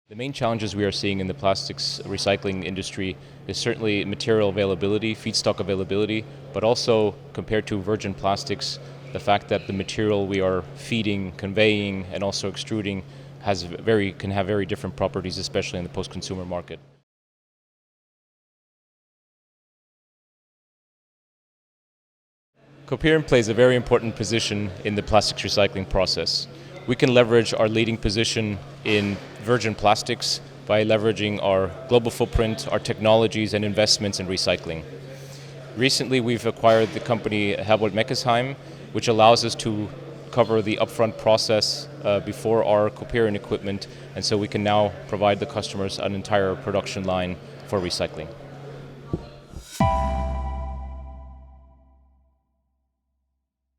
The main challenges we are seeing in the plastics recycling industry is certainly material availability, feedstock availability, but also compared to virgin plastics, the fact that the material we are feeding, conveying, and also extruding can have very different properties, especially in the post-consumer market. Coperion plays a very important position in the plastics recycling process. We can leverage our leading position in virgin plastics by leveraging our global footprint, our technologies and investments in recycling. Recently we've acquired the company Meckesheim, which allows us to cover the upfront process before our Coperion equipment, and so we can now provide the customers an entire production line for recycling.